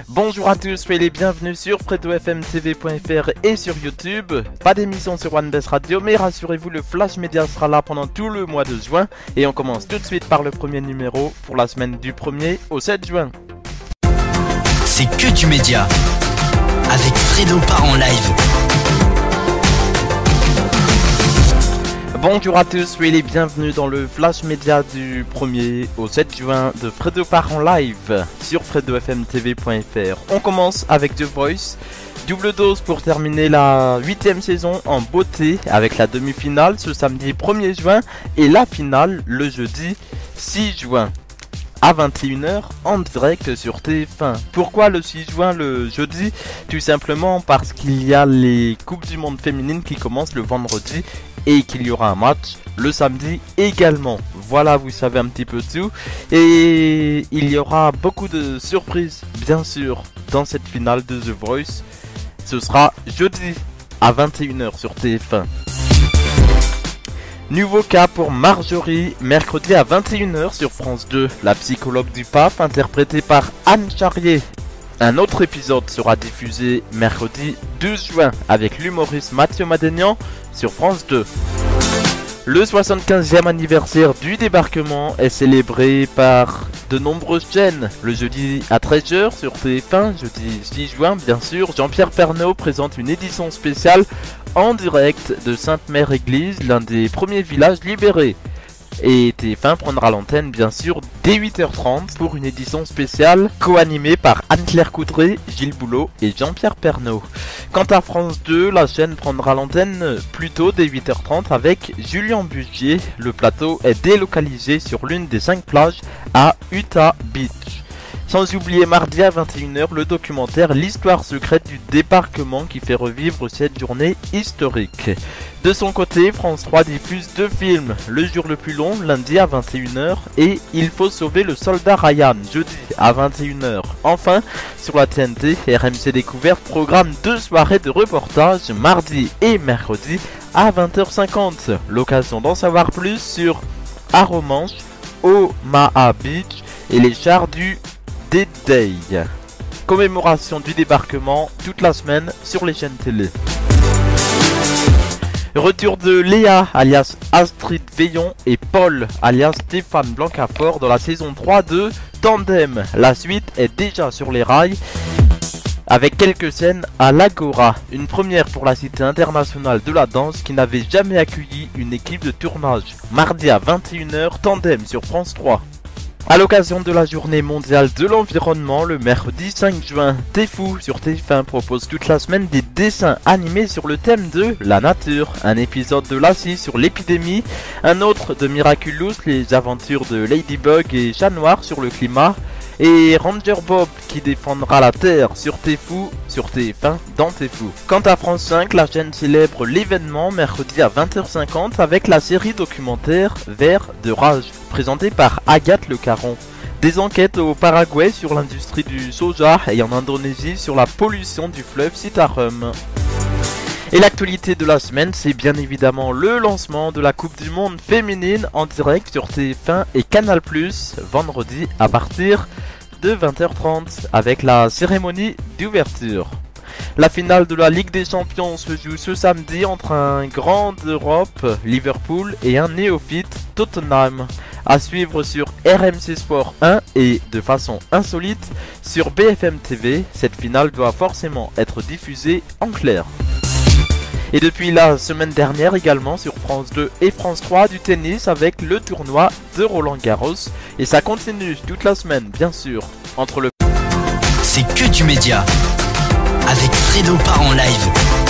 Bonjour à tous, soyez les bienvenus sur FredoFMTV.fr et sur YouTube. Pas d'émission sur OneBest Radio, mais rassurez-vous, le Flash Média sera là pendant tout le mois de juin. Et on commence tout de suite par le premier numéro pour la semaine du 1er au 7 juin. C'est que du média, avec Fredo part en live. Bonjour à tous, soyez les bienvenus dans le Flash Média du 1er au 7 juin de Fredo part en live sur FredoFMTV.fr. On commence avec The Voice, double dose pour terminer la 8ème saison en beauté avec la demi-finale ce samedi 1er juin et la finale le jeudi 6 juin. À 21h en direct sur TF1. Pourquoi le 6 juin le jeudi? Tout simplement parce qu'il y a les Coupes du Monde féminines qui commencent le vendredi et qu'il y aura un match le samedi également. Voilà, vous savez un petit peu tout. Et il y aura beaucoup de surprises, bien sûr, dans cette finale de The Voice. Ce sera jeudi à 21h sur TF1. Nouveau cas pour Marjorie, mercredi à 21h sur France 2, la psychologue du PAF interprétée par Anne Charrier. Un autre épisode sera diffusé mercredi 12 juin avec l'humoriste Mathieu Madénian sur France 2. Le 75e anniversaire du débarquement est célébré par de nombreuses chaînes. Le jeudi à 13h sur TF1, jeudi 6 juin bien sûr, Jean-Pierre Pernaut présente une édition spéciale en direct de Sainte-Mère-Église, l'un des premiers villages libérés. Et TF1 prendra l'antenne bien sûr dès 8h30 pour une édition spéciale co-animée par Anne-Claire Coudray, Gilles Boulot et Jean-Pierre Pernaut. Quant à France 2, la chaîne prendra l'antenne plus tôt dès 8h30 avec Julien Bugier. Le plateau est délocalisé sur l'une des 5 plages à Utah Beach. Sans oublier mardi à 21h le documentaire L'histoire secrète du débarquement qui fait revivre cette journée historique. De son côté, France 3 diffuse 2 films, Le jour le plus long, lundi à 21h et Il faut sauver le soldat Ryan, jeudi à 21h. Enfin, sur la TNT, RMC Découverte programme 2 soirées de reportage, mardi et mercredi à 20h50. L'occasion d'en savoir plus sur Aromanche, Omaha Beach et les chars du D-Day. Commémoration du débarquement toute la semaine sur les chaînes télé. Retour de Léa alias Astrid Veillon et Paul alias Stéphane Blancafort dans la saison 3 de Tandem. La suite est déjà sur les rails avec quelques scènes à l'Agora. Une première pour la Cité internationale de la danse qui n'avait jamais accueilli une équipe de tournage. Mardi à 21h, Tandem sur France 3. A l'occasion de la journée mondiale de l'environnement, le mercredi 5 juin, T'es-Fou sur TF1 propose toute la semaine des dessins animés sur le thème de la nature. Un épisode de Lassie sur l'épidémie, un autre de Miraculous, les aventures de Ladybug et Chat Noir sur le climat, et Ranger Bob qui défendra la Terre sur T'es-Fou, sur TF1 dans T'es-Fou. Quant à France 5, la chaîne célèbre l'événement mercredi à 20h50 avec la série documentaire Vert de rage, présentée par Agathe Le Caron. Des enquêtes au Paraguay sur l'industrie du soja et en Indonésie sur la pollution du fleuve Citarum. Et l'actualité de la semaine, c'est bien évidemment le lancement de la Coupe du Monde féminine en direct sur TF1 et Canal+, vendredi à partir de 20h30 avec la cérémonie d'ouverture. La finale de la Ligue des Champions se joue ce samedi entre un grand d'Europe, Liverpool, et un néophyte, Tottenham. À suivre sur RMC Sport 1 et de façon insolite sur BFM TV, cette finale doit forcément être diffusée en clair. Et depuis la semaine dernière également sur France 2 et France 3 du tennis avec le tournoi de Roland Garros. Et ça continue toute la semaine bien sûr entre le... C'est que du média, avec Fredo part en live.